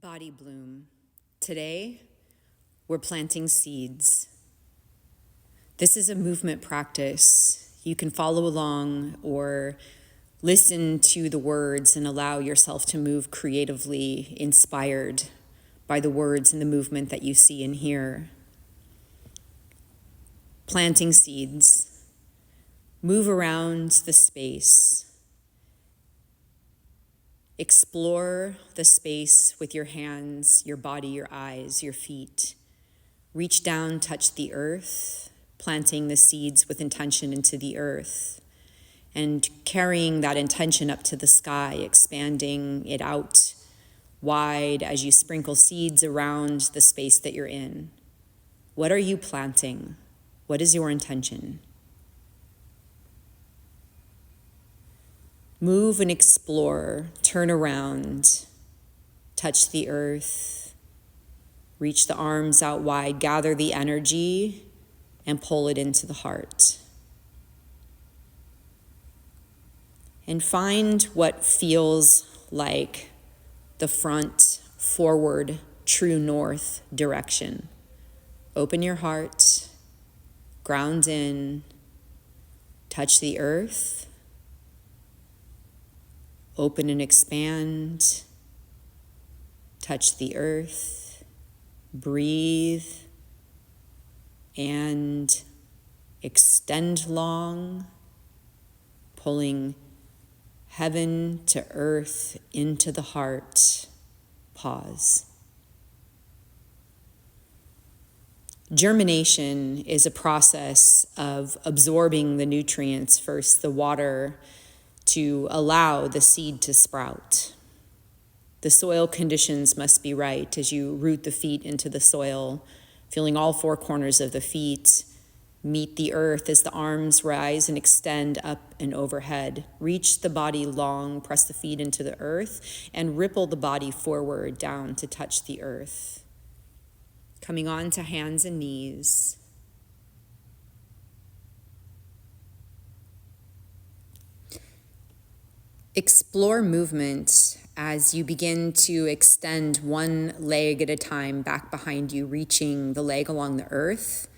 Body bloom. Today, we're planting seeds. This is a movement practice. You can follow along or listen to the words and allow yourself to move creatively, inspired by the words and the movement that you see and hear. Planting seeds. Move around the space. Explore the space with your hands, your body, your eyes, your feet. Reach down, touch the earth, planting the seeds with intention into the earth, and carrying that intention up to the sky, expanding it out wide as you sprinkle seeds around the space that you're in. What are you planting? What is your intention? Move and explore, turn around, touch the earth, reach the arms out wide, gather the energy, and pull it into the heart. And find what feels like the front, forward, true north direction. Open your heart, ground in, touch the earth, open and expand, touch the earth, breathe, and extend long, pulling heaven to earth into the heart. Pause. Germination is a process of absorbing the nutrients, first the water, to allow the seed to sprout. The soil conditions must be right as you root the feet into the soil, feeling all four corners of the feet, meet the earth as the arms rise and extend up and overhead. Reach the body long, press the feet into the earth, and ripple the body forward down to touch the earth. Coming on to hands and knees. Explore movement as you begin to extend one leg at a time back behind you, reaching the leg along the earth,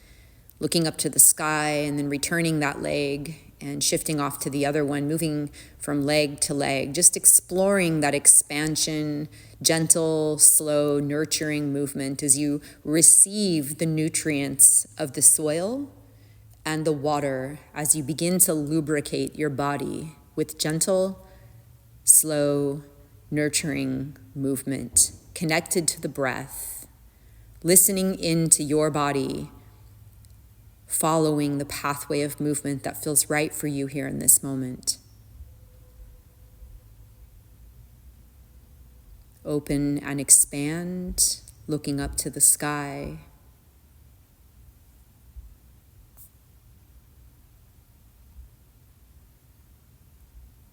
looking up to the sky, and then returning that leg and shifting off to the other one, moving from leg to leg, just exploring that expansion, gentle, slow, nurturing movement as you receive the nutrients of the soil and the water as you begin to lubricate your body with gentle, slow, nurturing movement, connected to the breath, listening into your body, following the pathway of movement that feels right for you here in this moment. Open and expand, looking up to the sky.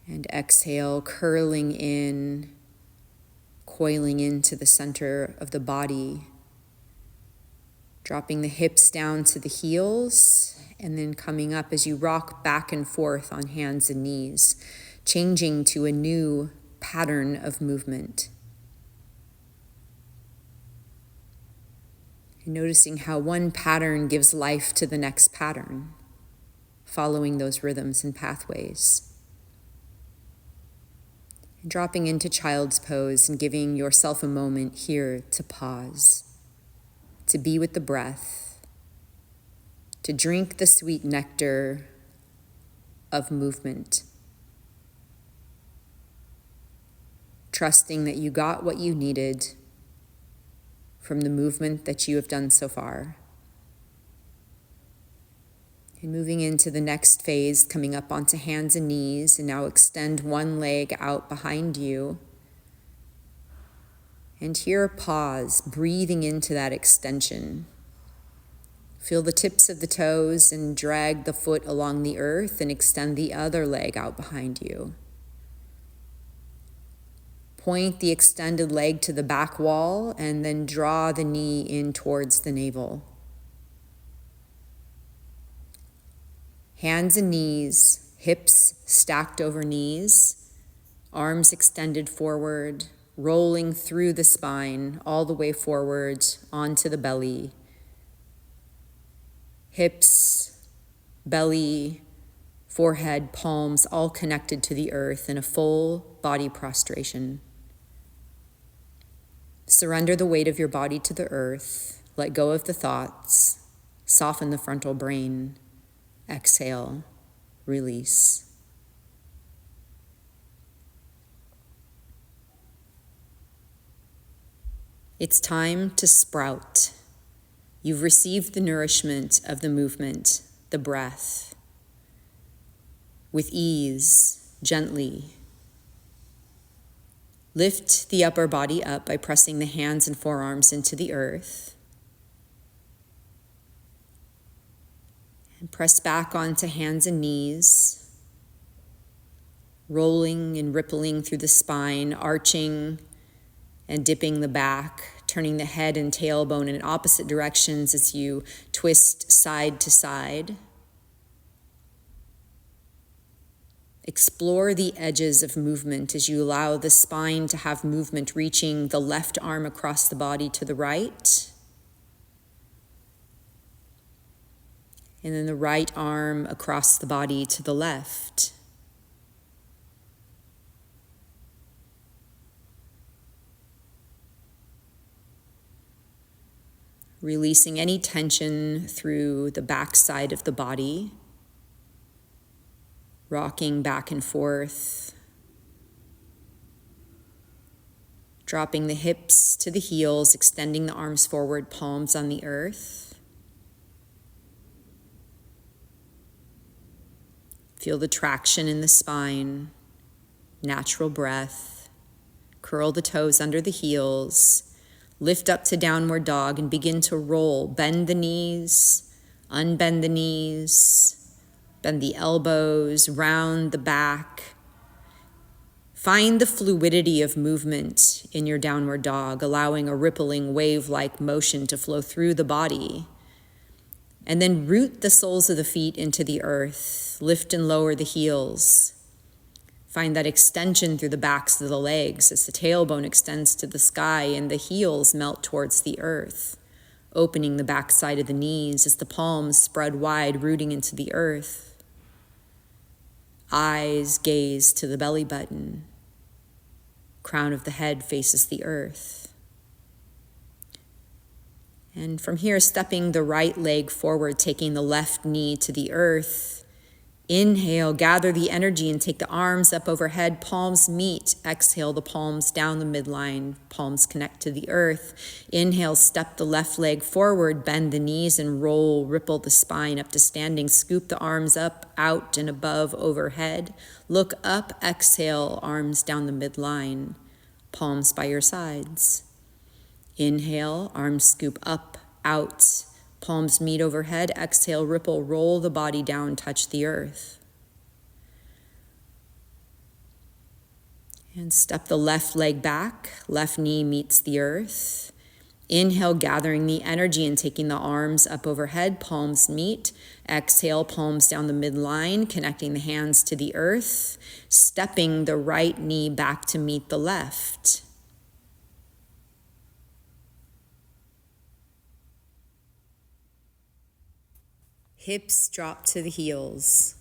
And exhale, curling in, coiling into the center of the body, dropping the hips down to the heels, and then coming up as you rock back and forth on hands and knees, changing to a new pattern of movement. And noticing how one pattern gives life to the next pattern, following those rhythms and pathways. And dropping into child's pose and giving yourself a moment here to pause, to be with the breath, to drink the sweet nectar of movement, trusting that you got what you needed from the movement that you have done so far. And moving into the next phase, coming up onto hands and knees, and now extend one leg out behind you. And here, pause, breathing into that extension. Feel the tips of the toes and drag the foot along the earth and extend the other leg out behind you. Point the extended leg to the back wall and then draw the knee in towards the navel. Hands and knees, hips stacked over knees, arms extended forward, rolling through the spine, all the way forward onto the belly. Hips, belly, forehead, palms, all connected to the earth in a full body prostration. Surrender the weight of your body to the earth. Let go of the thoughts. Soften the frontal brain. Exhale, release. It's time to sprout. You've received the nourishment of the movement, the breath. With ease, gently, lift the upper body up by pressing the hands and forearms into the earth. And press back onto hands and knees, rolling and rippling through the spine, arching and dipping the back, turning the head and tailbone in opposite directions as you twist side to side. Explore the edges of movement as you allow the spine to have movement, reaching the left arm across the body to the right, and then the right arm across the body to the left. Releasing any tension through the back side of the body, rocking back and forth, dropping the hips to the heels, extending the arms forward, palms on the earth. Feel the traction in the spine, natural breath. Curl the toes under the heels. Lift up to downward dog and begin to roll. Bend the knees, unbend the knees, bend the elbows, round the back. Find the fluidity of movement in your downward dog, allowing a rippling wave-like motion to flow through the body. And then root the soles of the feet into the earth. Lift and lower the heels. Find that extension through the backs of the legs as the tailbone extends to the sky and the heels melt towards the earth, opening the backside of the knees as the palms spread wide, rooting into the earth. Eyes gaze to the belly button. Crown of the head faces the earth. And from here, stepping the right leg forward, taking the left knee to the earth. Inhale, gather the energy and take the arms up overhead, palms meet. Exhale, the palms down the midline, palms connect to the earth. Inhale, step the left leg forward, bend the knees and roll, ripple the spine up to standing. Scoop the arms up, out and above, overhead. Look up, exhale, arms down the midline, palms by your sides. Inhale, arms scoop up, out, palms meet overhead. Exhale, ripple, roll the body down, touch the earth. And step the left leg back, left knee meets the earth. Inhale, gathering the energy and taking the arms up overhead, palms meet. Exhale, palms down the midline, connecting the hands to the earth. Stepping the right knee back to meet the left. Hips drop to the heels,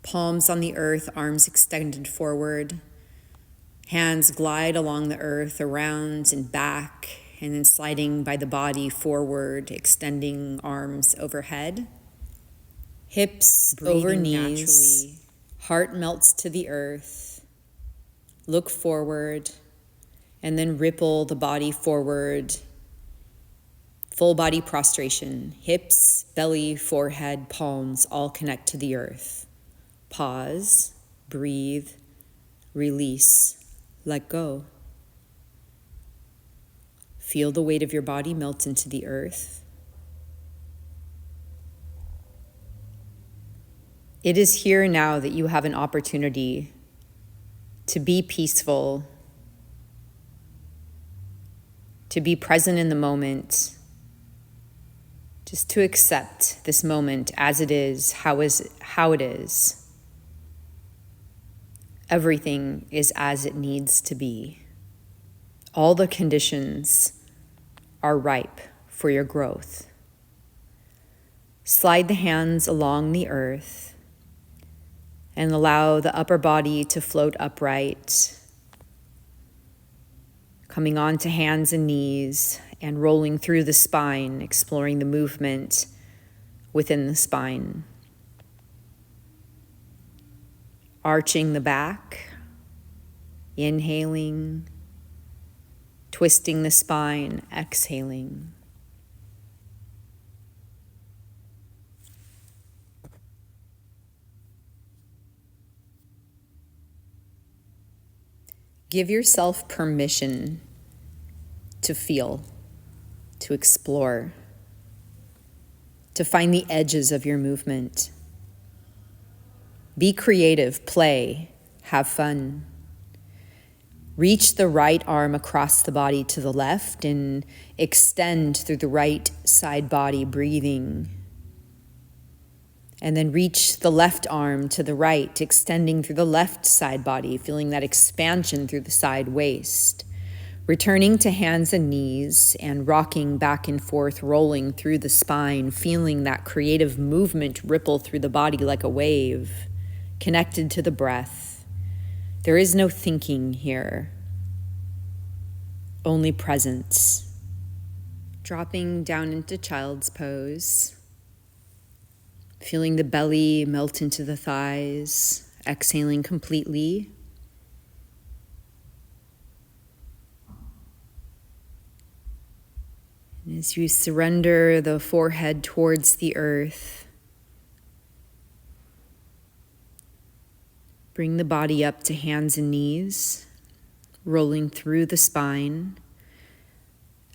palms on the earth, arms extended forward. Hands glide along the earth, around and back, and then sliding by the body forward, extending arms overhead. Hips over knees, naturally. Heart melts to the earth. Look forward, and then ripple the body forward. Full body prostration, hips, belly, forehead, palms, all connect to the earth. Pause, breathe, release, let go. Feel the weight of your body melt into the earth. It is here now that you have an opportunity to be peaceful, to be present in the moment, just to accept this moment as it is, how it is. Everything is as it needs to be. All the conditions are ripe for your growth. Slide the hands along the earth and allow the upper body to float upright, coming onto hands and knees and rolling through the spine, exploring the movement within the spine. Arching the back, inhaling, twisting the spine, exhaling. Give yourself permission to feel, to explore, to find the edges of your movement. Be creative, play, have fun. Reach the right arm across the body to the left and extend through the right side body, breathing. And then reach the left arm to the right, extending through the left side body, feeling that expansion through the side waist. Returning to hands and knees and rocking back and forth, rolling through the spine, feeling that creative movement ripple through the body like a wave, connected to the breath. There is no thinking here, only presence. Dropping down into child's pose, feeling the belly melt into the thighs, exhaling completely. And as you surrender the forehead towards the earth, bring the body up to hands and knees, rolling through the spine.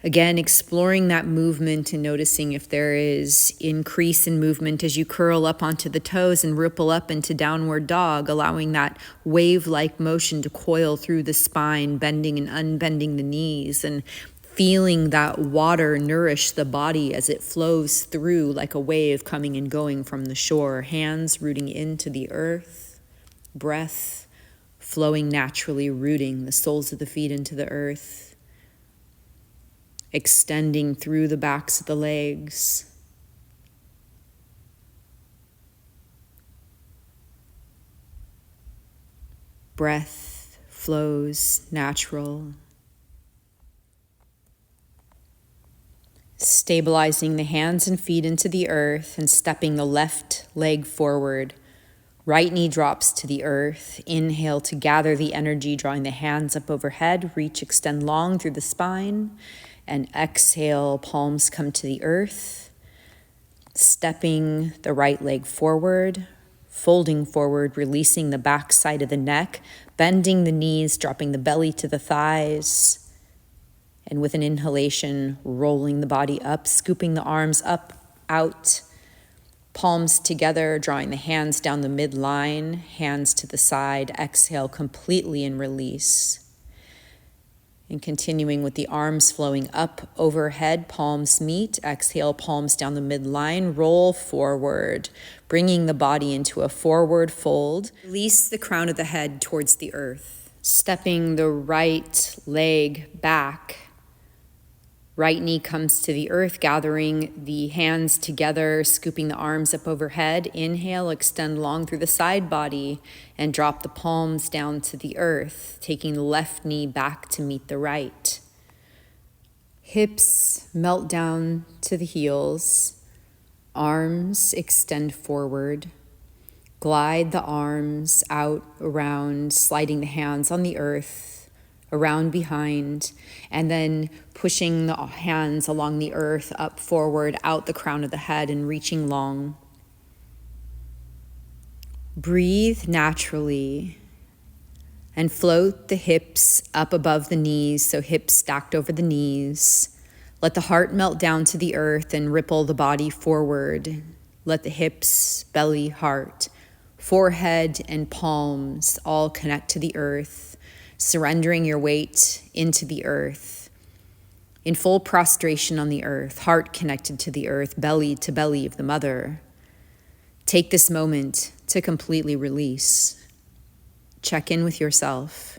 Again, exploring that movement and noticing if there is increase in movement as you curl up onto the toes and ripple up into downward dog, allowing that wave-like motion to coil through the spine, bending and unbending the knees, and feeling that water nourish the body as it flows through like a wave coming and going from the shore, hands rooting into the earth. Breath flowing naturally, rooting the soles of the feet into the earth, extending through the backs of the legs. Breath flows natural. Stabilizing the hands and feet into the earth and stepping the left leg forward. Right knee drops to the earth. Inhale to gather the energy, drawing the hands up overhead. Reach, extend long through the spine. And exhale, palms come to the earth. Stepping the right leg forward. Folding forward, releasing the back side of the neck. Bending the knees, dropping the belly to the thighs. And with an inhalation, rolling the body up, scooping the arms up, out. Palms together, drawing the hands down the midline, hands to the side, exhale completely and release. And continuing with the arms flowing up overhead, palms meet, exhale, palms down the midline, roll forward, bringing the body into a forward fold. Release the crown of the head towards the earth, stepping the right leg back. Right knee comes to the earth, gathering the hands together, scooping the arms up overhead. Inhale, extend long through the side body and drop the palms down to the earth, taking the left knee back to meet the right. Hips melt down to the heels. Arms extend forward. Glide the arms out around, sliding the hands on the earth, around behind, and then pushing the hands along the earth, up forward, out the crown of the head, and reaching long. Breathe naturally and float the hips up above the knees, so hips stacked over the knees. Let the heart melt down to the earth and ripple the body forward. Let the hips, belly, heart, forehead, and palms all connect to the earth, surrendering your weight into the earth. In full prostration on the earth, heart connected to the earth, belly to belly of the mother. Take this moment to completely release. Check in with yourself.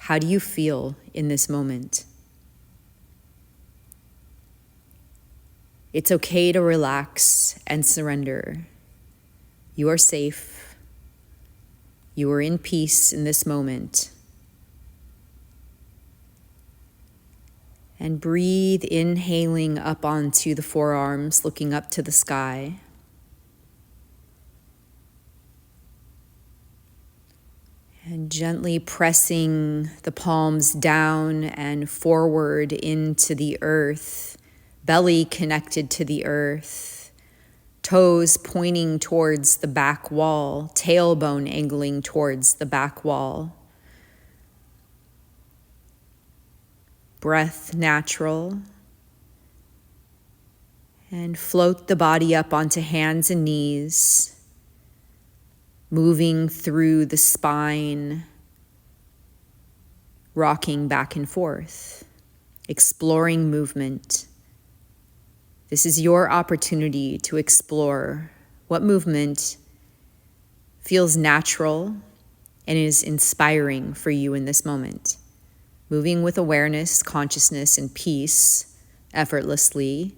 How do you feel in this moment? It's okay to relax and surrender. You are safe. You are in peace in this moment. And breathe, inhaling up onto the forearms, looking up to the sky. And gently pressing the palms down and forward into the earth, belly connected to the earth, toes pointing towards the back wall, tailbone angling towards the back wall. Breath natural. And float the body up onto hands and knees, moving through the spine, rocking back and forth, exploring movement. This is your opportunity to explore what movement feels natural and is inspiring for you in this moment. Moving with awareness, consciousness, and peace effortlessly.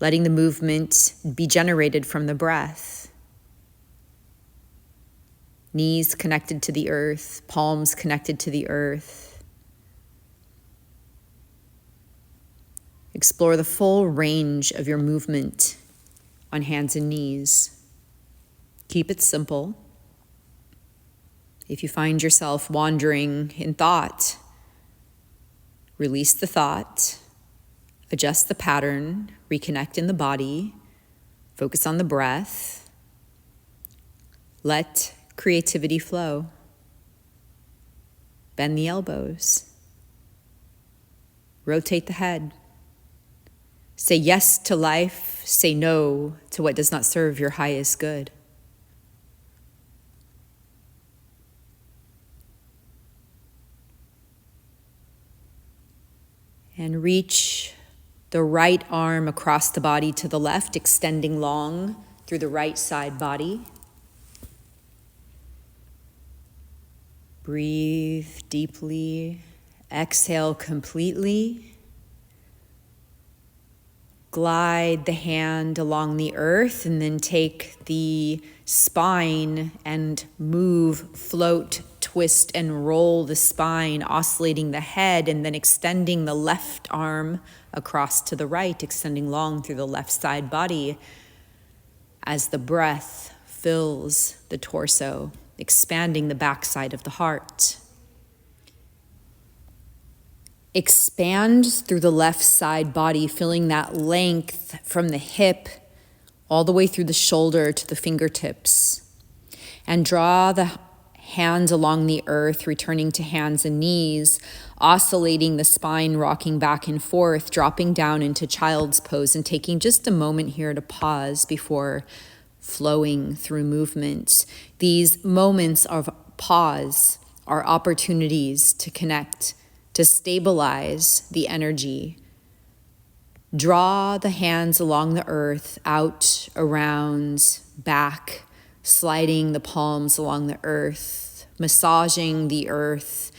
Letting the movement be generated from the breath. Knees connected to the earth, palms connected to the earth. Explore the full range of your movement on hands and knees. Keep it simple. If you find yourself wandering in thought, release the thought, adjust the pattern, reconnect in the body, focus on the breath. Let creativity flow. Bend the elbows. Rotate the head. Say yes to life, say no to what does not serve your highest good. And reach the right arm across the body to the left, extending long through the right side body. Breathe deeply. Exhale completely. Glide the hand along the earth and then take the spine and move, float, twist, and roll the spine, oscillating the head and then extending the left arm across to the right, extending long through the left side body as the breath fills the torso, expanding the backside of the heart. Expand through the left side body, feeling that length from the hip all the way through the shoulder to the fingertips. And draw the hands along the earth, returning to hands and knees, oscillating the spine, rocking back and forth, dropping down into child's pose, and taking just a moment here to pause before flowing through movement. These moments of pause are opportunities to connect, to stabilize the energy. Draw the hands along the earth, out, around, back, sliding the palms along the earth, massaging the earth,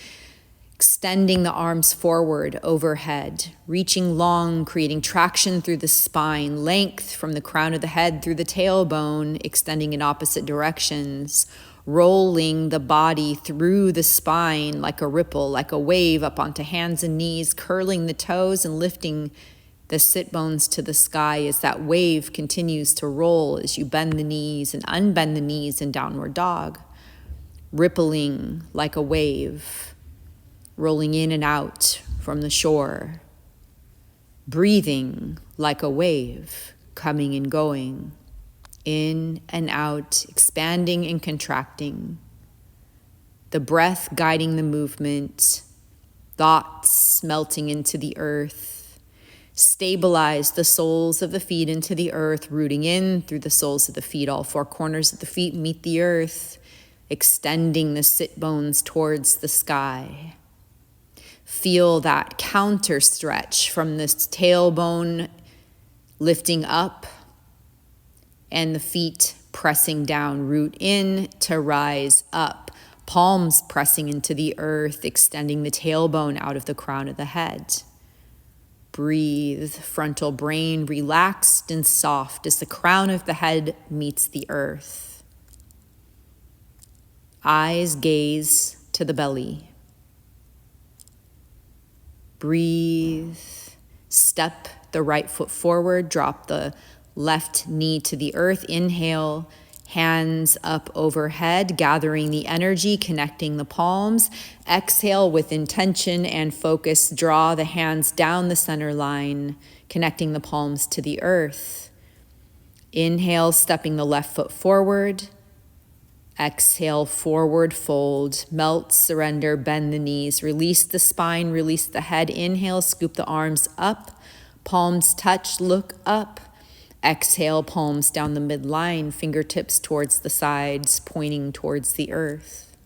extending the arms forward, overhead, reaching long, creating traction through the spine, length from the crown of the head through the tailbone, extending in opposite directions, rolling the body through the spine like a ripple, like a wave up onto hands and knees, curling the toes and lifting the sit bones to the sky as that wave continues to roll as you bend the knees and unbend the knees in downward dog, rippling like a wave, rolling in and out from the shore, breathing like a wave, coming and going, in and out, expanding and contracting, the breath guiding the movement, thoughts melting into the earth. Stabilize the soles of the feet into the earth, rooting in through the soles of the feet. All four corners of the feet meet the earth, extending the sit bones towards the sky. Feel that counter stretch from this tailbone lifting up and the feet pressing down, root in to rise up. palms pressing into the earth, extending the tailbone out of the crown of the head. Breathe, frontal brain relaxed and soft as the crown of the head meets the earth. Eyes gaze to the belly. Breathe, step the right foot forward, drop the left knee to the earth. Inhale, hands up overhead, gathering the energy, connecting the palms. Exhale with intention and focus, draw the hands down the center line, connecting the palms to the earth. Inhale, stepping the left foot forward. Exhale, forward fold, melt, surrender, bend the knees, release the spine, release the head. Inhale, scoop the arms up, palms touch, look up. Exhale, palms down the midline, fingertips towards the sides, pointing towards the earth.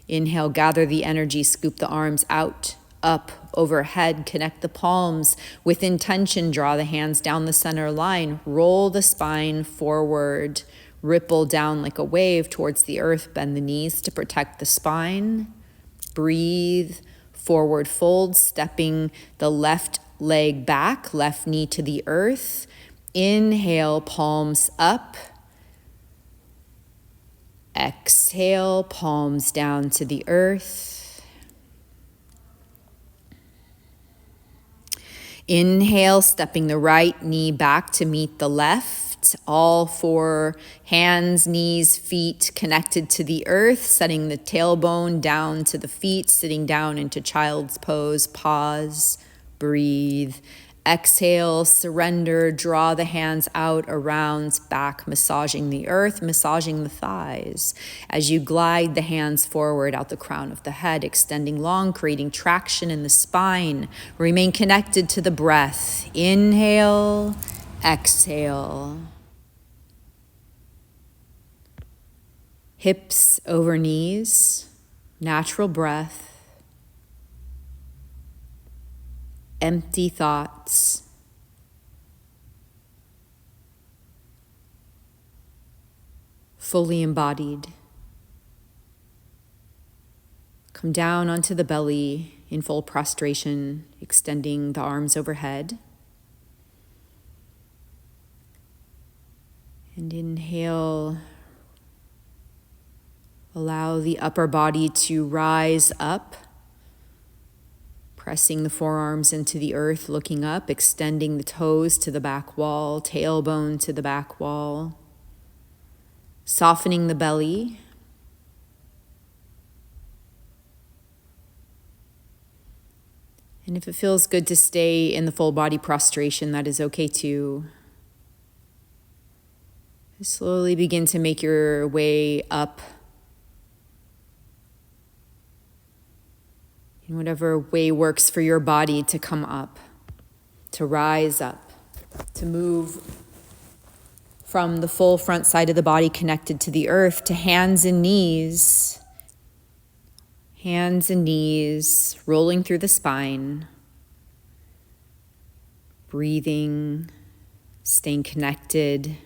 Inhale, gather the energy, scoop the arms out, up, overhead, connect the palms. With intention, draw the hands down the center line, roll the spine forward, ripple down like a wave towards the earth, bend the knees to protect the spine. Breathe, forward fold, stepping the left leg back, left knee to the earth. Inhale, palms up. Exhale, palms down to the earth. Inhale, stepping the right knee back to meet the left. All four hands, knees, feet connected to the earth, setting the tailbone down to the feet, sitting down into child's pose. Pause, breathe. Exhale, surrender, draw the hands out, around, back, massaging the earth, massaging the thighs. As you glide the hands forward out the crown of the head, extending long, creating traction in the spine. Remain connected to the breath. Inhale, exhale. Hips over knees, natural breath. Empty thoughts. Fully embodied. Come down onto the belly in full prostration, extending the arms overhead. And inhale, allow the upper body to rise up. Pressing the forearms into the earth, looking up, extending the toes to the back wall, tailbone to the back wall. Softening the belly. And if it feels good to stay in the full body prostration, that is okay too. Slowly begin to make your way up in whatever way works for your body to come up, to rise up, to move from the full front side of the body connected to the earth to hands and knees. Hands and knees rolling through the spine. Breathing, staying connected.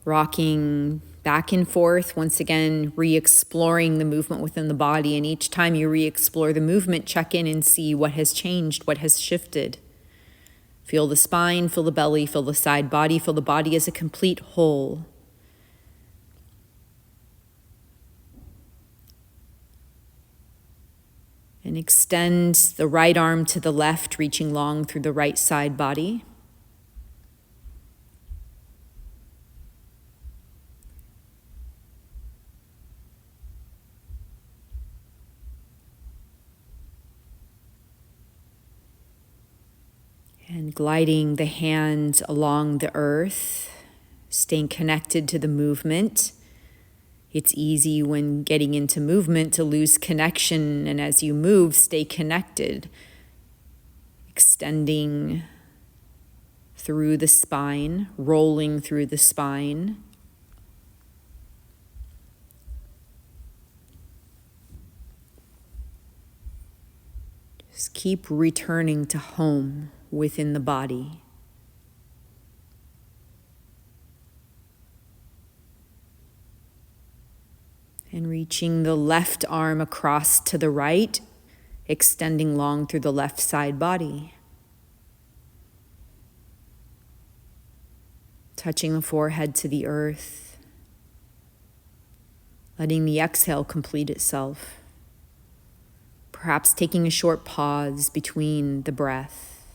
Rocking back and forth, once again, re-exploring the movement within the body. And each time you re-explore the movement, check in and see what has changed, what has shifted. Feel the spine, feel the belly, feel the side body, feel the body as a complete whole. And extend the right arm to the left, reaching long through the right side body. And gliding the hand along the earth, staying connected to the movement. It's easy when getting into movement to lose connection, and as you move, stay connected. Extending through the spine, rolling through the spine. Just keep returning to home within the body. Reaching the left arm across to the right, extending long through the left side body. Touching the forehead to the earth. Letting the exhale complete itself. Perhaps taking a short pause between the breath.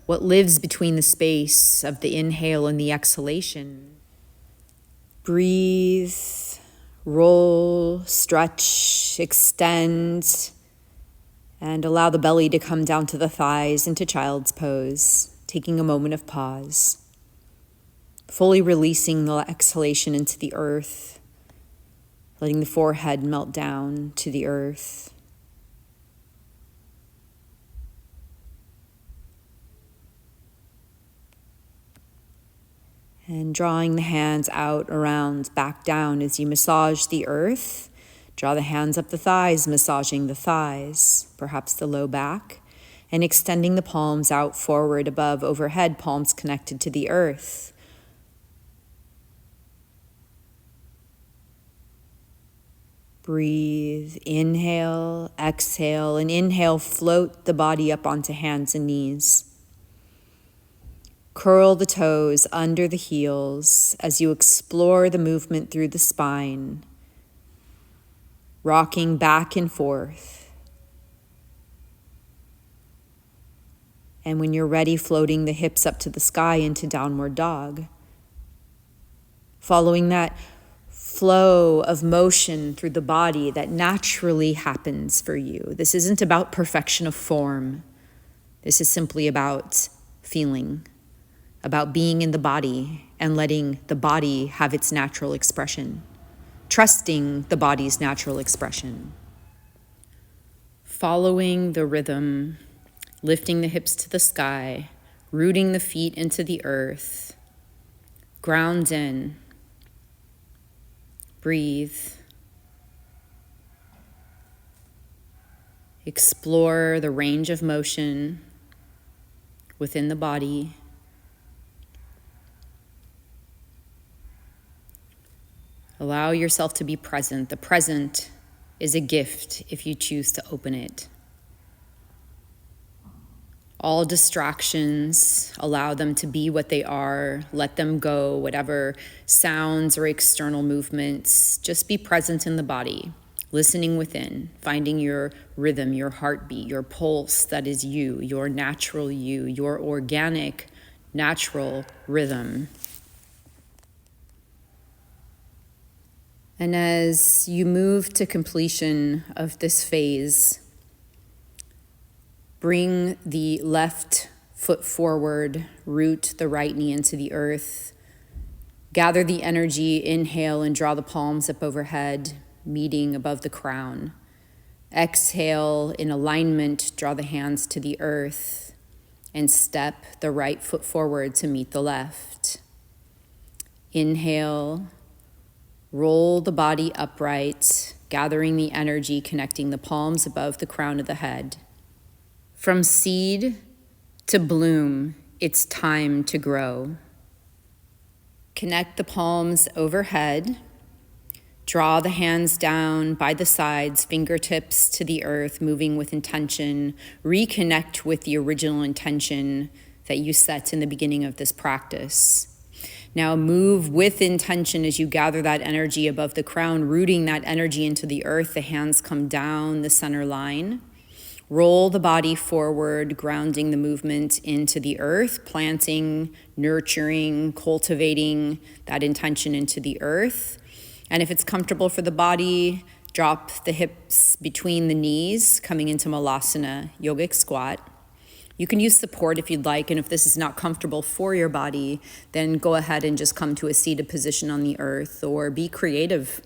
What lives between the space of the inhale and the exhalation? Breathe, roll, stretch, extend, and allow the belly to come down to the thighs into child's pose, taking a moment of pause. Fully releasing the exhalation into the earth, letting the forehead melt down to the earth. And drawing the hands out, around, back down as you massage the earth. Draw the hands up the thighs, massaging the thighs, perhaps the low back, and extending the palms out, forward, above, overhead, palms connected to the earth. Breathe, inhale, exhale, and inhale, float the body up onto hands and knees. Curl the toes under the heels as you explore the movement through the spine, rocking back and forth. And when you're ready, floating the hips up to the sky into downward dog. Following that flow of motion through the body that naturally happens for you. This isn't about perfection of form. This is simply about feeling, about being in the body and letting the body have its natural expression, trusting the body's natural expression. Following the rhythm, lifting the hips to the sky, rooting the feet into the earth, ground in, breathe, explore the range of motion within the body. Allow yourself to be present. The present is a gift if you choose to open it. All distractions, allow them to be what they are. Let them go, whatever sounds or external movements. Just be present in the body, listening within, finding your rhythm, your heartbeat, your pulse that is you, your natural you, your organic, natural rhythm. And as you move to completion of this phase, bring the left foot forward, root the right knee into the earth. Gather the energy, inhale and draw the palms up overhead, meeting above the crown. Exhale in alignment, draw the hands to the earth and step the right foot forward to meet the left. Inhale. Roll the body upright, gathering the energy, connecting the palms above the crown of the head. From seed to bloom, it's time to grow. Connect the palms overhead. Draw the hands down by the sides, fingertips to the earth, moving with intention. Reconnect with the original intention that you set in the beginning of this practice. Now move with intention as you gather that energy above the crown, rooting that energy into the earth. The hands come down the center line. Roll the body forward, grounding the movement into the earth, planting, nurturing, cultivating that intention into the earth. And if it's comfortable for the body, drop the hips between the knees, coming into Malasana, yogic squat. You can use support if you'd like, and if this is not comfortable for your body, then go ahead and just come to a seated position on the earth or be creative.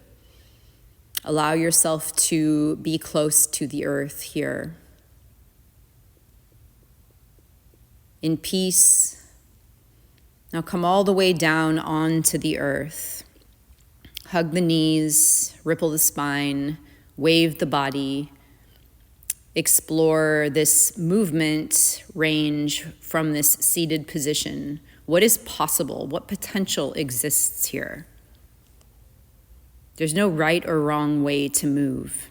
Allow yourself to be close to the earth here. In peace. Now come all the way down onto the earth. Hug the knees, ripple the spine, wave the body. Explore this movement range from this seated position. What is possible? What potential exists here? There's no right or wrong way to move.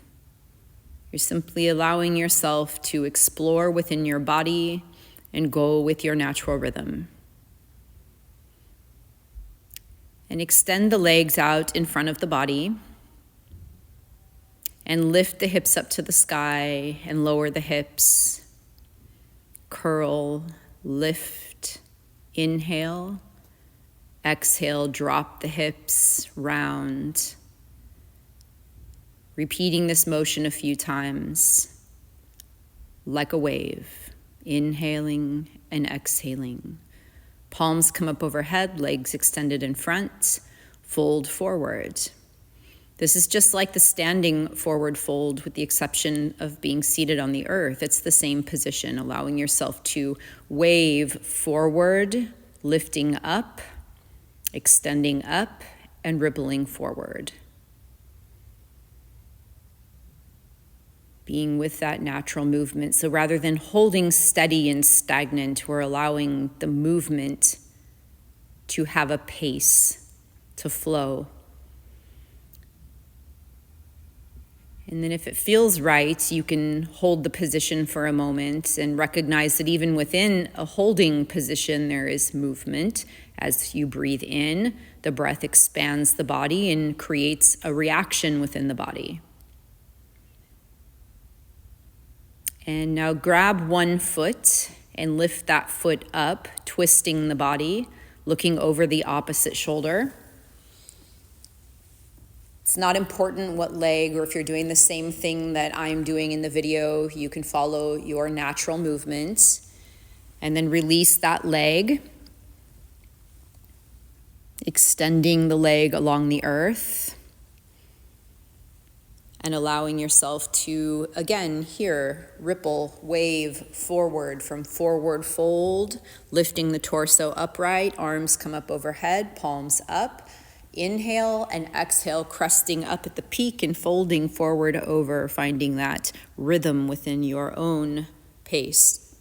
You're simply allowing yourself to explore within your body and go with your natural rhythm. And extend the legs out in front of the body. And lift the hips up to the sky and lower the hips. Curl, lift, inhale. Exhale, drop the hips, round. Repeating this motion a few times, like a wave, inhaling and exhaling. Palms come up overhead, legs extended in front, fold forward. This is just like the standing forward fold with the exception of being seated on the earth. It's the same position, allowing yourself to wave forward, lifting up, extending up, and rippling forward. Being with that natural movement. So rather than holding steady and stagnant, we're allowing the movement to have a pace, to flow. And then if it feels right, you can hold the position for a moment and recognize that even within a holding position, there is movement. As you breathe in, the breath expands the body and creates a reaction within the body. And now grab one foot and lift that foot up, twisting the body, looking over the opposite shoulder. It's not important what leg, or if you're doing the same thing that I'm doing in the video, you can follow your natural movement. And then release that leg, extending the leg along the earth. And allowing yourself to, again, here, ripple, wave forward from forward fold, lifting the torso upright, arms come up overhead, palms up. Inhale and exhale, cresting up at the peak and folding forward over, finding that rhythm within your own pace.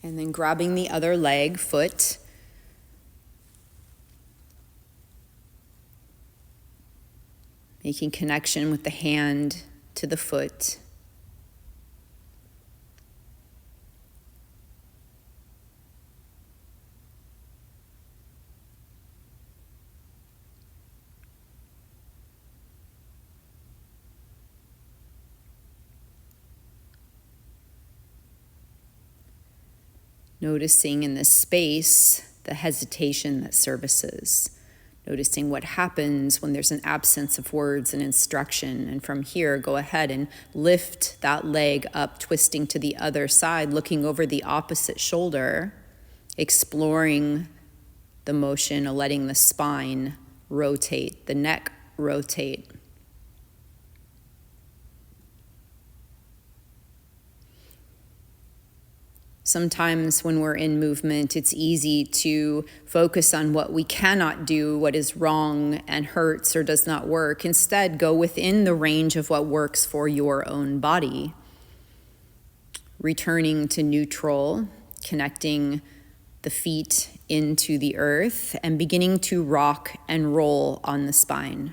And then grabbing the other leg, foot, making connection with the hand to the foot. Noticing in this space the hesitation that surfaces. Noticing what happens when there's an absence of words and instruction. And from here, go ahead and lift that leg up, twisting to the other side, looking over the opposite shoulder, exploring the motion of letting the spine rotate, the neck rotate. Sometimes when we're in movement, it's easy to focus on what we cannot do, what is wrong and hurts or does not work. Instead, go within the range of what works for your own body. Returning to neutral, connecting the feet into the earth, and beginning to rock and roll on the spine.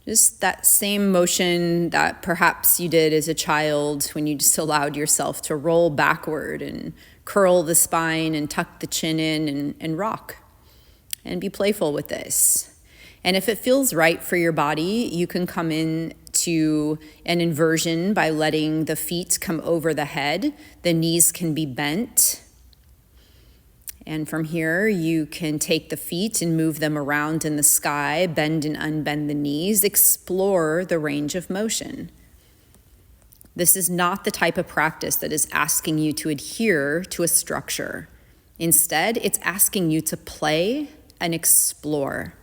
Just that same motion that perhaps you did as a child when you just allowed yourself to roll backward and curl the spine and tuck the chin in and rock. And be playful with this. And if it feels right for your body, you can come in to an inversion by letting the feet come over the head. The knees can be bent. And from here, you can take the feet and move them around in the sky, bend and unbend the knees, explore the range of motion. This is not the type of practice that is asking you to adhere to a structure. Instead, it's asking you to play and explore,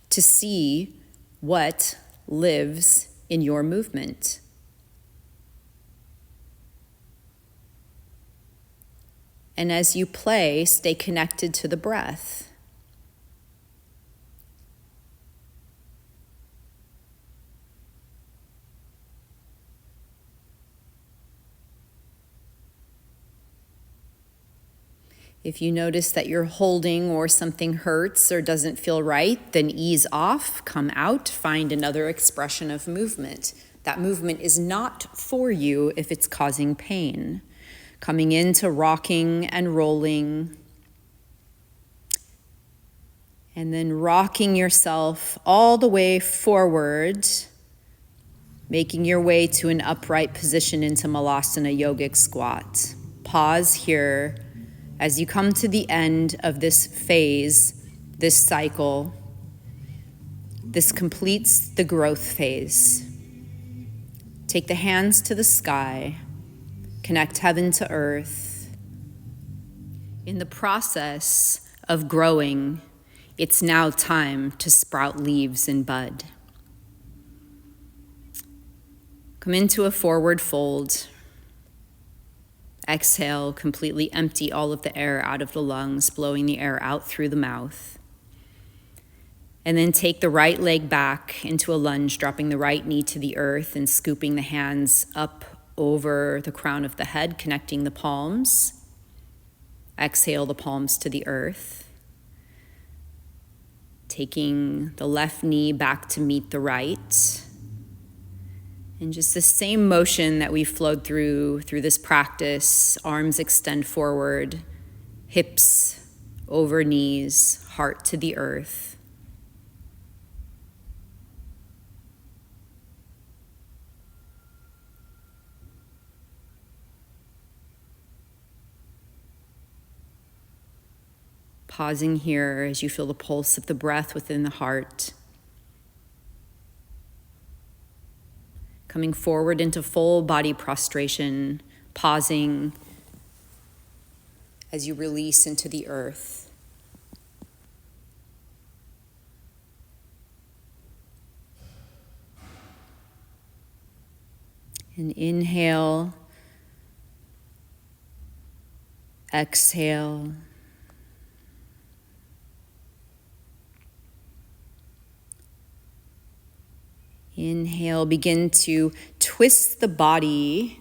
to see what lives in your movement. And as you play, stay connected to the breath. If you notice that you're holding or something hurts or doesn't feel right, then ease off, come out, find another expression of movement. That movement is not for you if it's causing pain. Coming into rocking and rolling, and then rocking yourself all the way forward, making your way to an upright position into Malasana yogic squat. Pause here as you come to the end of this phase, this cycle. This completes the growth phase. Take the hands to the sky, connect heaven to earth. In the process of growing, it's now time to sprout leaves and bud. Come into a forward fold. Exhale, completely empty all of the air out of the lungs, blowing the air out through the mouth. And then take the right leg back into a lunge, dropping the right knee to the earth and scooping the hands up over the crown of the head, connecting the palms. Exhale the palms to the earth. Taking the left knee back to meet the right. And just the same motion that we flowed through this practice, arms extend forward, hips over knees, heart to the earth. Pausing here as you feel the pulse of the breath within the heart. Coming forward into full body prostration, pausing as you release into the earth. And inhale, exhale. Inhale, begin to twist the body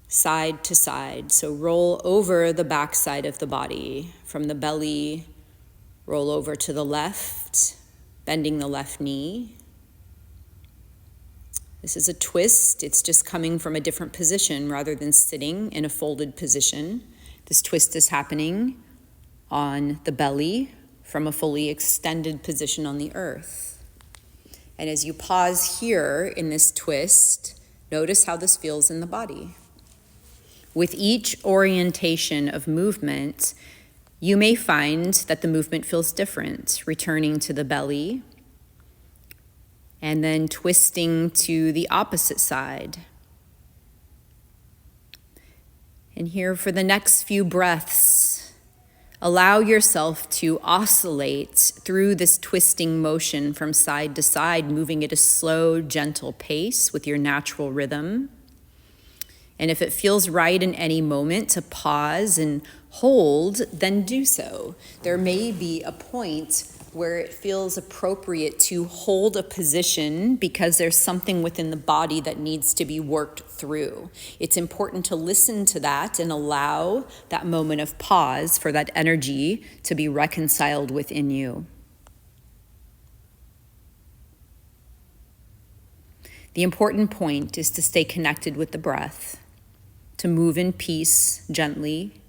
side to side. So roll over the back side of the body. From the belly, roll over to the left, bending the left knee. This is a twist. It's just coming from a different position rather than sitting in a folded position. This twist is happening on the belly from a fully extended position on the earth. And as you pause here in this twist, notice how this feels in the body. With each orientation of movement, you may find that the movement feels different, returning to the belly, and then twisting to the opposite side. And here for the next few breaths, allow yourself to oscillate through this twisting motion from side to side, moving at a slow, gentle pace with your natural rhythm. And if it feels right in any moment to pause and hold, then do so. There may be a point where it feels appropriate to hold a position because there's something within the body that needs to be worked through. It's important to listen to that and allow that moment of pause for that energy to be reconciled within you. The important point is to stay connected with the breath, to move in peace gently.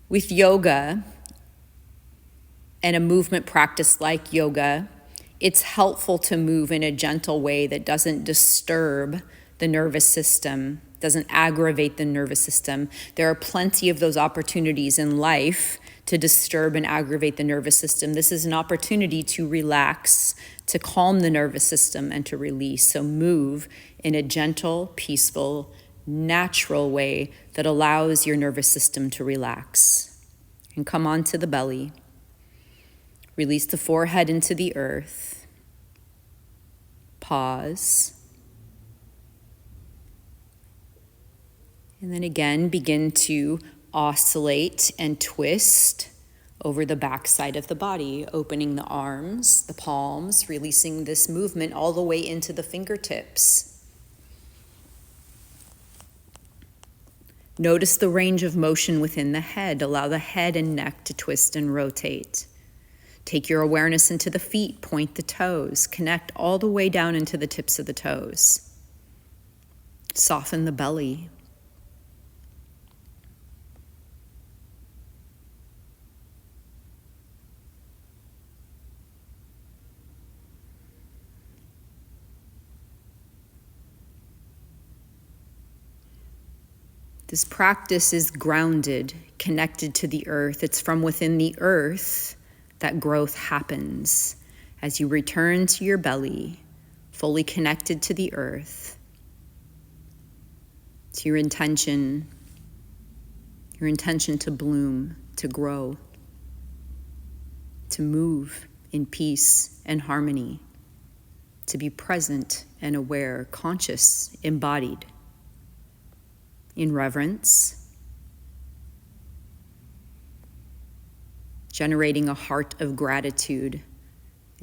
With yoga and a movement practice like yoga, it's helpful to move in a gentle way that doesn't disturb the nervous system, doesn't aggravate the nervous system. There are plenty of those opportunities in life to disturb and aggravate the nervous system. This is an opportunity to relax, to calm the nervous system, and to release. So move in a gentle, peaceful, natural way that allows your nervous system to relax. And come onto the belly. Release the forehead into the earth. Pause. And then again, begin to oscillate and twist over the back side of the body, opening the arms, the palms, releasing this movement all the way into the fingertips. Notice the range of motion within the head. Allow the head and neck to twist and rotate. Take your awareness into the feet, point the toes, connect all the way down into the tips of the toes. Soften the belly. This practice is grounded, connected to the earth. It's from within the earth that growth happens. As you return to your belly, fully connected to the earth, to your intention to bloom, to grow, to move in peace and harmony, to be present and aware, conscious, embodied, in reverence, generating a heart of gratitude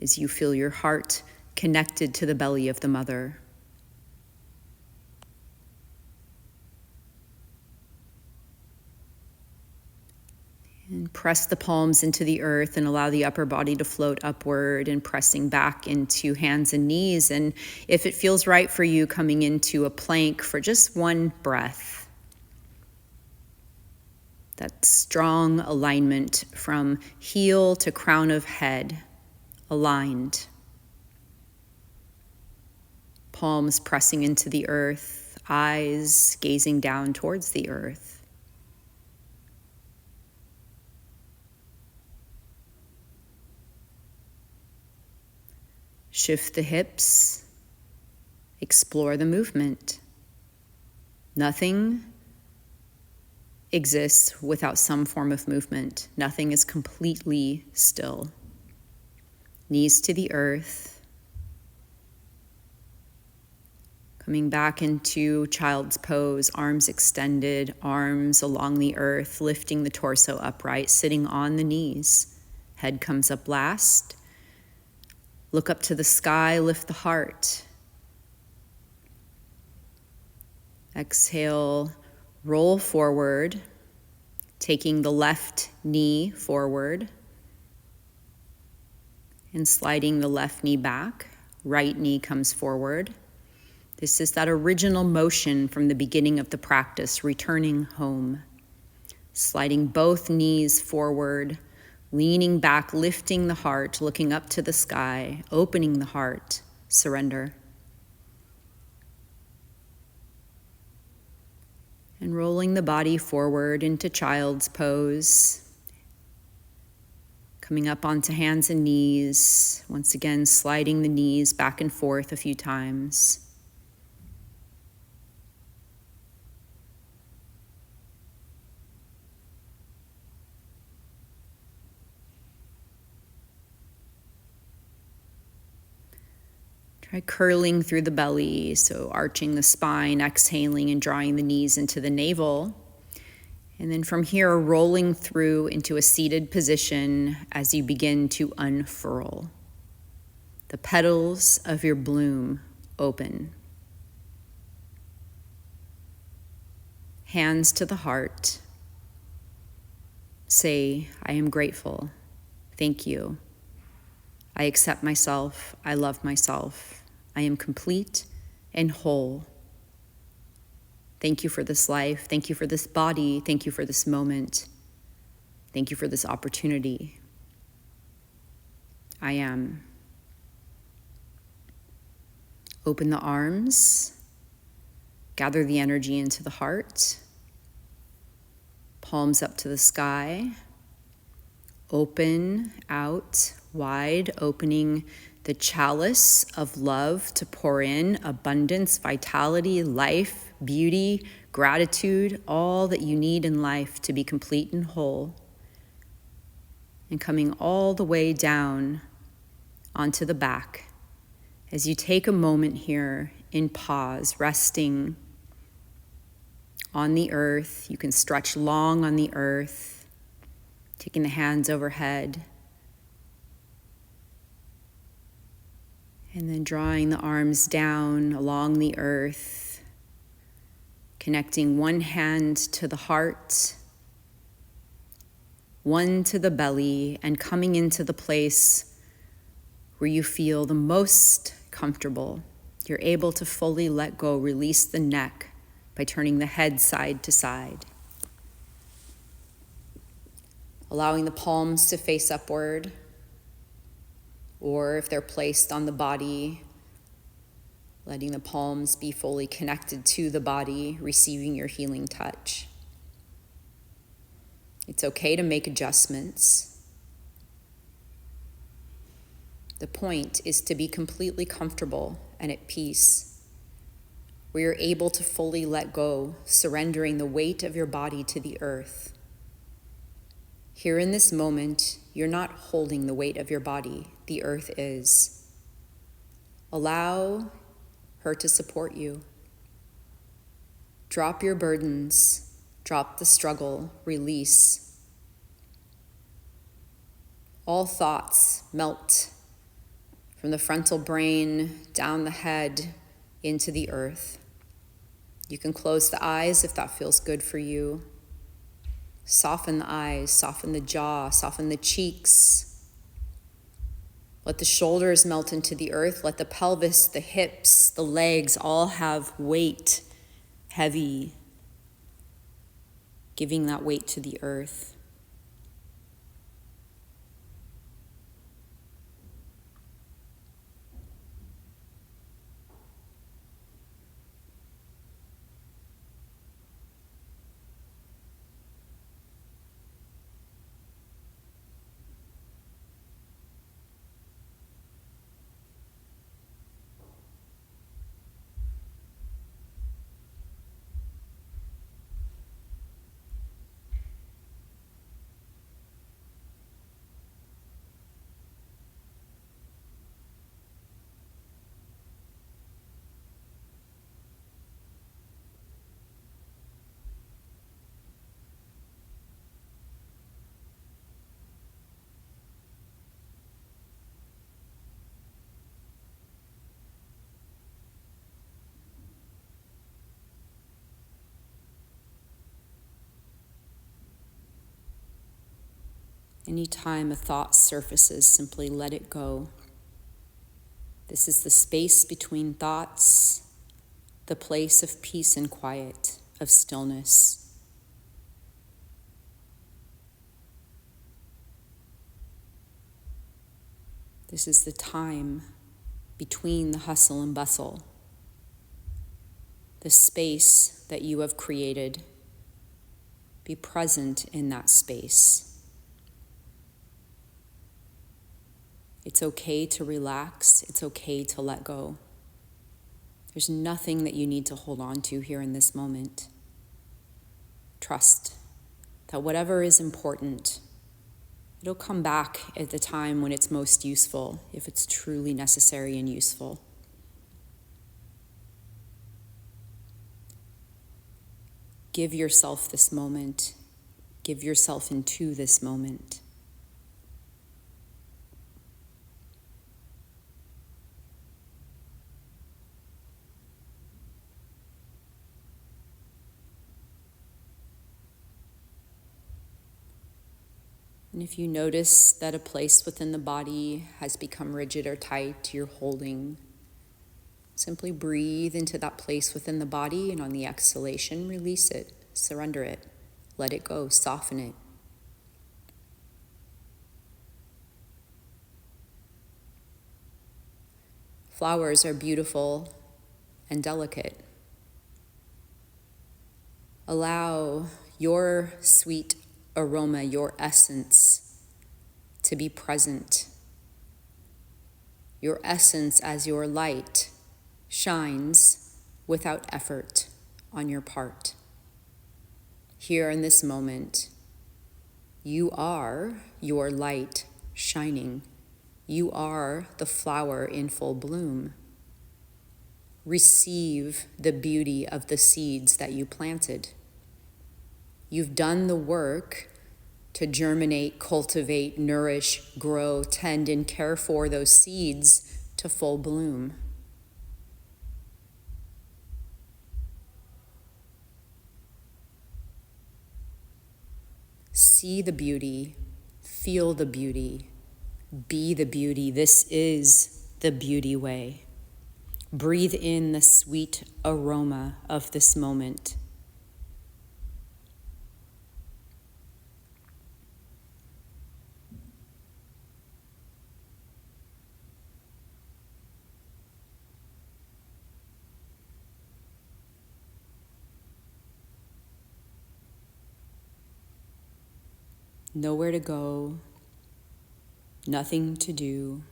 as you feel your heart connected to the belly of the mother. And press the palms into the earth and allow the upper body to float upward and pressing back into hands and knees. And if it feels right for you, coming into a plank for just one breath. That strong alignment from heel to crown of head, aligned. Palms pressing into the earth, eyes gazing down towards the earth. Shift the hips, explore the movement. Nothing exists without some form of movement. Nothing is completely still. Knees to the earth. Coming back into child's pose, arms extended, arms along the earth, lifting the torso upright, sitting on the knees. Head comes up last. Look up to the sky, lift the heart. Exhale, roll forward, taking the left knee forward and sliding the left knee back. Right knee comes forward. This is that original motion from the beginning of the practice, returning home. Sliding both knees forward, leaning back, lifting the heart, looking up to the sky, opening the heart, surrender. And rolling the body forward into child's pose. Coming up onto hands and knees, once again sliding the knees back and forth a few times. Try curling through the belly, so arching the spine, exhaling and drawing the knees into the navel. And then from here, rolling through into a seated position as you begin to unfurl. The petals of your bloom open. Hands to the heart. Say, I am grateful. Thank you. I accept myself. I love myself. I am complete and whole. Thank you for this life. Thank you for this body. Thank you for this moment. Thank you for this opportunity. I am. Open the arms. Gather the energy into the heart. Palms up to the sky. Open out wide, opening the chalice of love to pour in abundance, vitality, life, beauty, gratitude, all that you need in life to be complete and whole. And coming all the way down onto the back as you take a moment here in pause, resting on the earth. You can stretch long on the earth, taking the hands overhead. And then drawing the arms down along the earth, Connecting one hand to the heart, one to the belly, and coming into the place where you feel the most comfortable. You're able to fully let go, release the neck by turning the head side to side. Allowing the palms to face upward, or if they're placed on the body, letting the palms be fully connected to the body, receiving your healing touch. It's okay to make adjustments. The point is to be completely comfortable and at peace, where you're able to fully let go, surrendering the weight of your body to the earth. Here in this moment, you're not holding the weight of your body, the earth is. Allow her to support you. Drop your burdens, drop the struggle, release. All thoughts melt from the frontal brain, down the head, into the earth. You can close the eyes if that feels good for you. Soften the eyes, soften the jaw, soften the cheeks. Let the shoulders melt into the earth. Let the pelvis, the hips, the legs all have weight, heavy, giving that weight to the earth. Anytime a thought surfaces, simply let it go. This is the space between thoughts, the place of peace and quiet, of stillness. This is the time between the hustle and bustle, the space that you have created. Be present in that space. It's okay to relax. It's okay to let go. There's nothing that you need to hold on to here in this moment. Trust that whatever is important, it'll come back at the time when it's most useful, if it's truly necessary and useful. Give yourself this moment. Give yourself into this moment. And if you notice that a place within the body has become rigid or tight, you're holding, simply breathe into that place within the body, and on the exhalation, release it, surrender it, let it go, soften it. Flowers are beautiful and delicate. Allow your sweet aroma, your essence, to be present. Your essence as your light shines without effort on your part. Here in this moment, you are your light shining. You are the flower in full bloom. Receive the beauty of the seeds that you planted. You've done the work to germinate, cultivate, nourish, grow, tend, and care for those seeds to full bloom. See the beauty, feel the beauty, be the beauty. This is the beauty way. Breathe in the sweet aroma of this moment. Nowhere to go, nothing to do.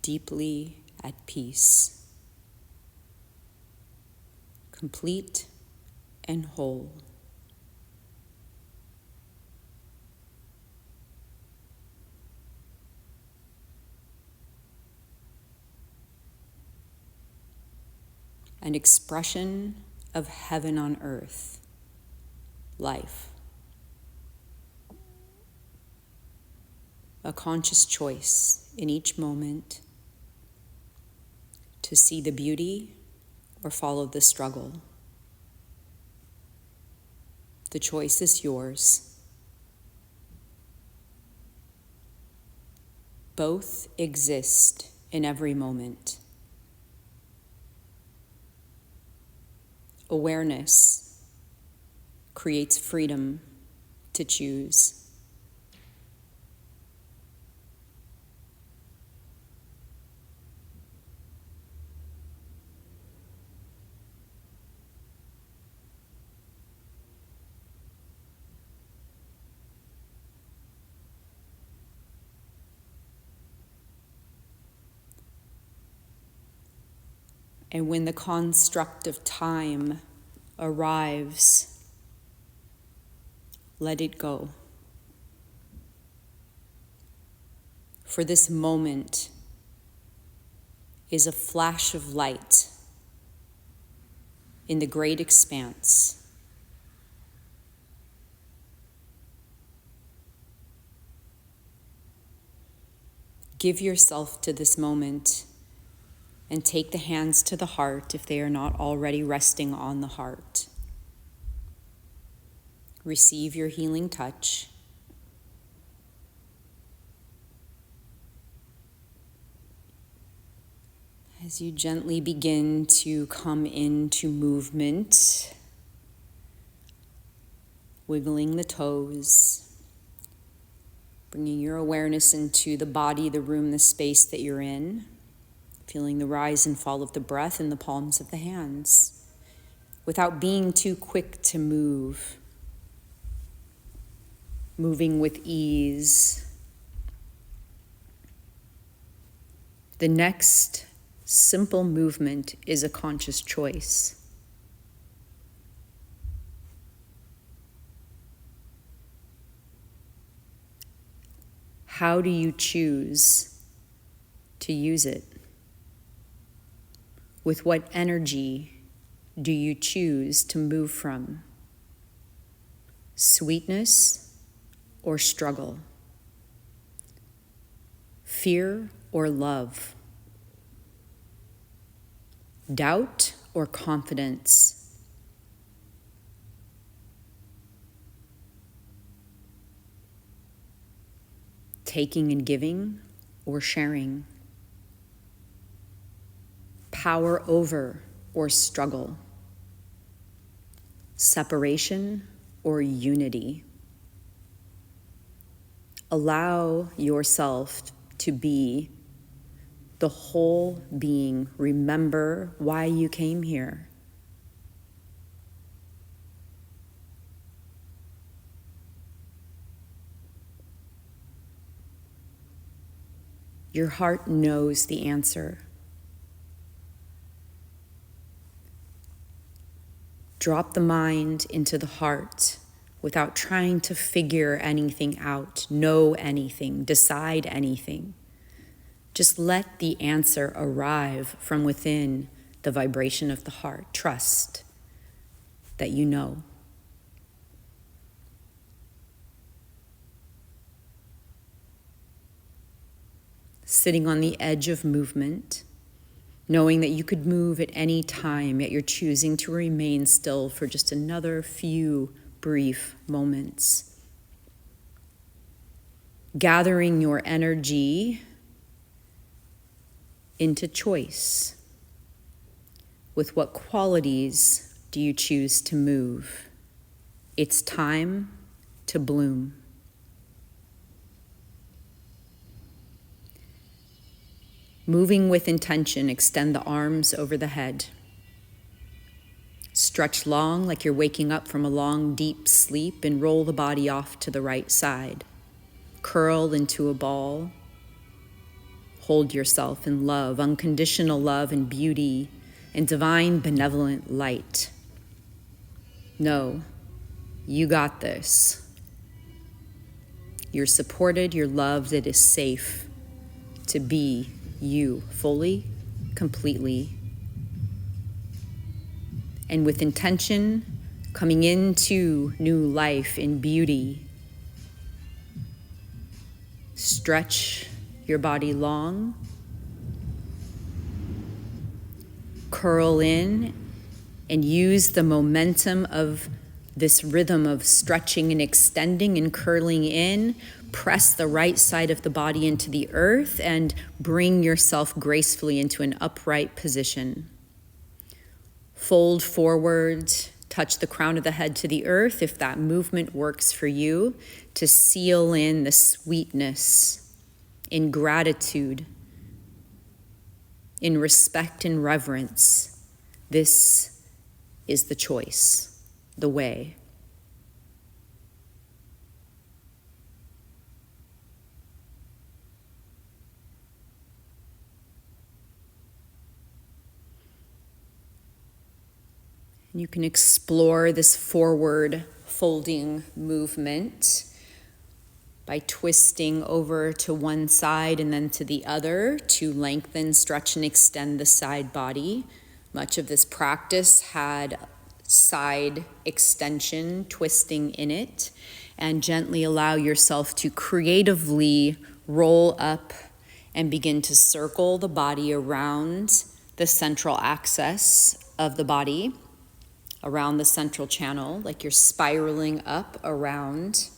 Deeply at peace, complete and whole. An expression of heaven on earth, life. A conscious choice in each moment to see the beauty or follow the struggle. The choice is yours. Both exist in every moment. Awareness creates freedom to choose. And when the construct of time arrives, let it go. For this moment is a flash of light in the great expanse. Give yourself to this moment and take the hands to the heart if they are not already resting on the heart. Receive your healing touch. As you gently begin to come into movement, wiggling the toes, bringing your awareness into the body, the room, the space that you're in. Feeling the rise and fall of the breath in the palms of the hands, without being too quick to move. Moving with ease. The next simple movement is a conscious choice. How do you choose to use it? With what energy do you choose to move from? Sweetness or struggle? Fear or love? Doubt or confidence? Taking and giving or sharing? Power over or struggle? Separation or unity? Allow yourself to be the whole being. Remember why you came here. Your heart knows the answer. Drop the mind into the heart without trying to figure anything out, know anything, decide anything. Just let the answer arrive from within the vibration of the heart. Trust that you know. Sitting on the edge of movement, knowing that you could move at any time, yet you're choosing to remain still for just another few brief moments. Gathering your energy into choice. With what qualities do you choose to move? It's time to bloom. Moving with intention, extend the arms over the head. Stretch long like you're waking up from a long, deep sleep, and roll the body off to the right side. Curl into a ball. Hold yourself in love, unconditional love and beauty, and divine benevolent light. Know, you got this. You're supported, you're loved, it is safe to be you fully, completely, and with intention, coming into new life in beauty. Stretch your body long, curl in, and use the momentum of this rhythm of stretching and extending and curling in. Press the right side of the body into the earth and bring yourself gracefully into an upright position. Fold forward, touch the crown of the head to the earth if that movement works for you, to seal in the sweetness, in gratitude, in respect and reverence. This is the choice, the way. And you can explore this forward folding movement by twisting over to one side and then to the other to lengthen, stretch, and extend the side body. Much of this practice had side extension, twisting in it, and gently allow yourself to creatively roll up and begin to circle the body around the central axis of the body, around the central channel, like you're spiraling up around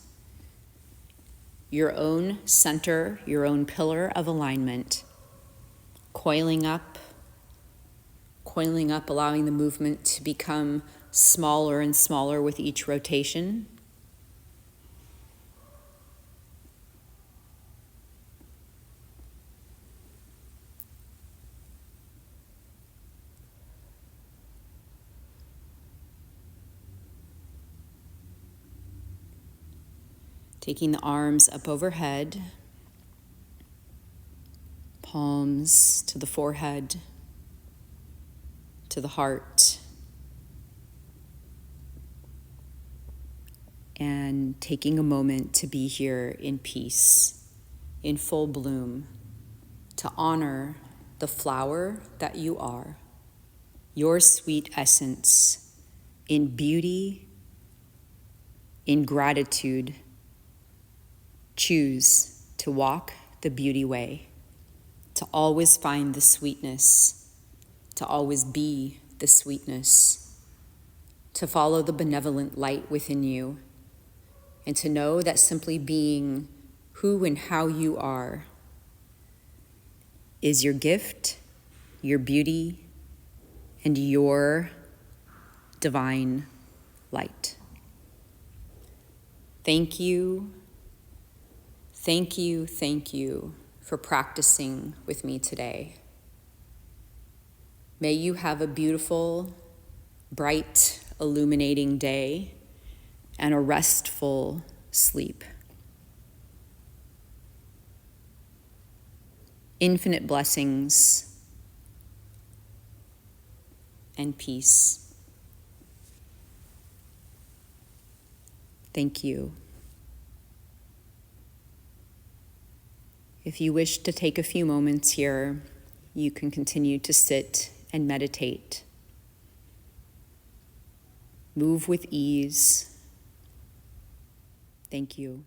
your own center, your own pillar of alignment, coiling up, allowing the movement to become smaller and smaller with each rotation. Taking the arms up overhead, palms to the forehead, to the heart, and taking a moment to be here in peace, in full bloom, to honor the flower that you are, your sweet essence, in beauty, in gratitude. Choose to walk the beauty way, to always find the sweetness, to always be the sweetness, to follow the benevolent light within you, and to know that simply being who and how you are is your gift, your beauty, and your divine light. Thank you. Thank you, thank you for practicing with me today. May you have a beautiful, bright, illuminating day and a restful sleep. Infinite blessings and peace. Thank you. If you wish to take a few moments here, you can continue to sit and meditate. Move with ease. Thank you.